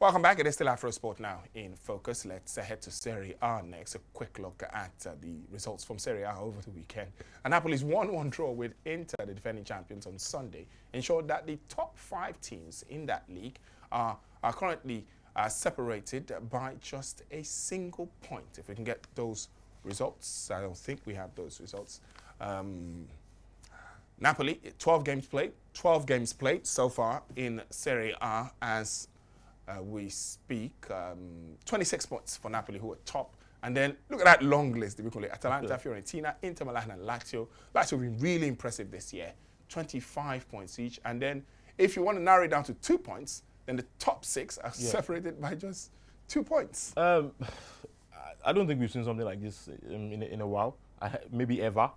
Welcome back. It is still Afrosport now in focus. Let's head to Serie A next. A quick look at the results from Serie A over the weekend. And Napoli's 1-1 draw with Inter, the defending champions, on Sunday, ensured that the top 5 teams in that league are currently separated by just a single point. If we can get those results, I don't think we have those results. Napoli, 12 games played so far in Serie A as we speak. 26 points for Napoli, who are top. And then look at that long list, we call it Atalanta, Fiorentina, Inter Milan, and Lazio. Lazio have been really impressive this year, 25 points each. And then if you want to narrow it down to 2 points, then the top 6 are separated by just 2 points. I don't think we've seen something like this in a while, maybe ever.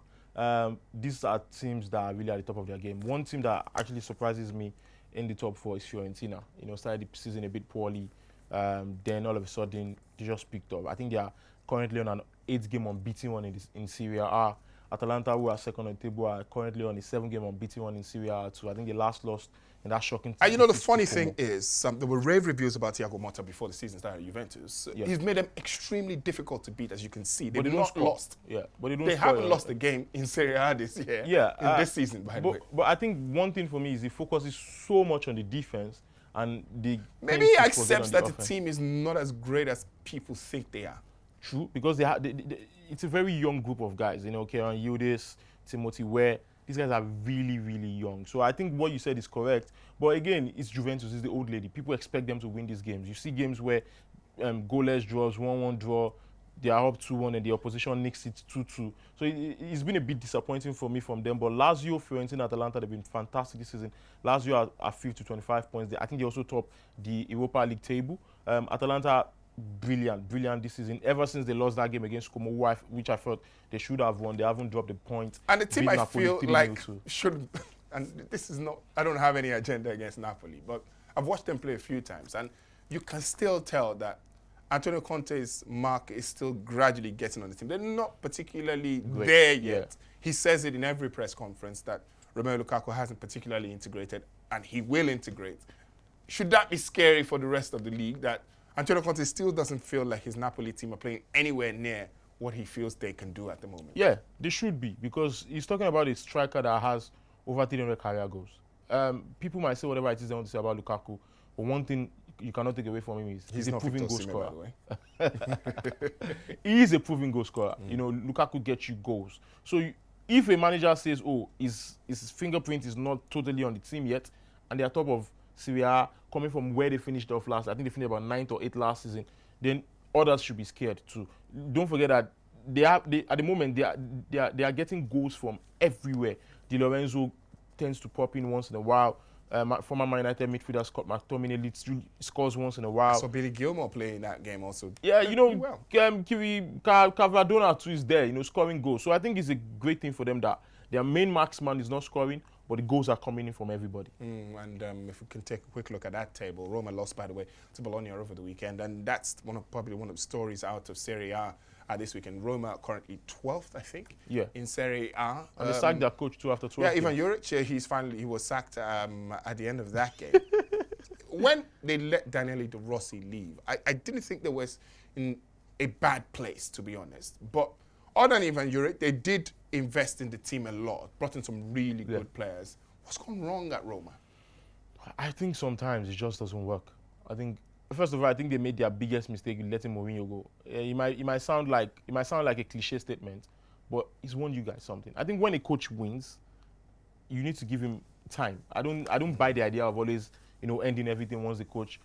These are teams that are really at the top of their game. One team that actually surprises me in the top 4 is Fiorentina. You know, started the season a bit poorly, then all of a sudden they just picked up. I think they are currently on an 8-game unbeaten one in Serie A. Atalanta, who are second on the table, are currently on a 7-game unbeaten one in Serie A too. I think they last lost in that shocking. And you know, the funny thing is, there were rave reviews about Thiago Motta before the season started at Juventus. Yeah. He's made them extremely difficult to beat, as you can see. They've not lost. Yeah, but they haven't lost a game in Serie A this year. Yeah, in this season, by the way. But I think one thing for me is he focuses so much on the defense, and maybe he accepts that the team is not as great as people think they are. True, because it's a very young group of guys. You know, Kieran Yildiz, Timothy Ware. These guys are really, really young. So I think what you said is correct. But again, it's Juventus, it's the old lady. People expect them to win these games. You see games where goalless draws, 1-1 draw, they are up 2-1 and the opposition nicks it 2-2. So it's been a bit disappointing for me from them. But Lazio, Fiorentina, Atalanta, they've been fantastic this season. Lazio are 5 to 25 points. I think they also top the Europa League table. Atalanta, brilliant this season. Ever since they lost that game against Como, which I thought they should have won, they haven't dropped a point. And the team I feel like should, and this is not, I don't have any agenda against Napoli, but I've watched them play a few times, and you can still tell that Antonio Conte's mark is still gradually getting on the team. They're not particularly there yet. Yeah. He says it in every press conference that Romelu Lukaku hasn't particularly integrated, and he will integrate. Should that be scary for the rest of the league, that Antonio Conte still doesn't feel like his Napoli team are playing anywhere near what he feels they can do at the moment? Yeah, they should be, because he's talking about a striker that has over 300 career goals. People might say whatever it is they want to say about Lukaku, but one thing you cannot take away from him is he's a proven goal scorer. He is a proven goal scorer. You know, Lukaku gets you goals. So if a manager says, oh, his fingerprint is not totally on the team yet, and they are top of Serie A, coming from where they finished off last, I think they finished about 9th or 8th last season, then others should be scared too. Don't forget that at the moment they are getting goals from everywhere. Di Lorenzo tends to pop in once in a while. Former Man United midfielder Scott McTominay scores once in a while. So Billy Gilmore playing that game also. Yeah, you know, Cavadona too is there, you know, scoring goals. So I think it's a great thing for them that their main marksman is not scoring, but the goals are coming in from everybody. And if we can take a quick look at that table, Roma lost, by the way, to Bologna over the weekend, and that's probably one of the stories out of Serie A this weekend. Roma are currently 12th, I think, in Serie A. And they sacked their coach too after 12. Yeah, Ivan Juric, he was sacked at the end of that game. When they let Daniele De Rossi leave, I didn't think they was in a bad place, to be honest. But other than Ivan Juric, they did invest in the team a lot, brought in some really good players. What's gone wrong at Roma? I think sometimes it just doesn't work. I think, first of all, I think they made their biggest mistake in letting Mourinho go. It might sound like a cliche statement, but he's won you guys something. I think when a coach wins, you need to give him time. I don't buy the idea of always, you know, ending everything once the coach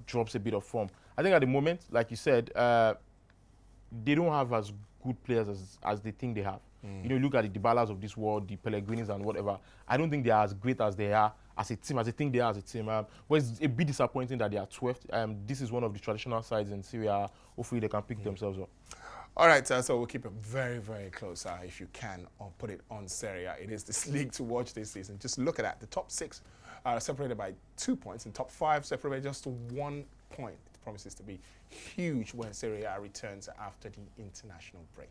drops a bit of form. I think at the moment, like you said, they don't have as good players as they think they have. You know, look at the Dybalas of this world, the Pellegrinis and whatever. I don't think they are as great as they are as a team, as they think they are as a team. But it's a bit disappointing that they are 12th. This is one of the traditional sides in Serie A. Hopefully they can pick themselves up. All right, so we'll keep it very, very close if you can, or put it on Serie A. It is this league to watch this season. Just look at that. The top 6 are separated by 2 points, and top 5 separated by just 1 point. It promises to be huge when Serie A returns after the international break.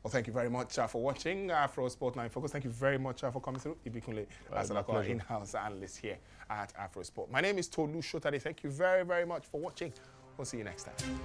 Well, thank you very much for watching Afrosport 9 Focus. Thank you very much for coming through. Ibikunle Asalako, in-house analyst here at Afrosport. My name is Tolu Shotade. Thank you very, very much for watching. We'll see you next time.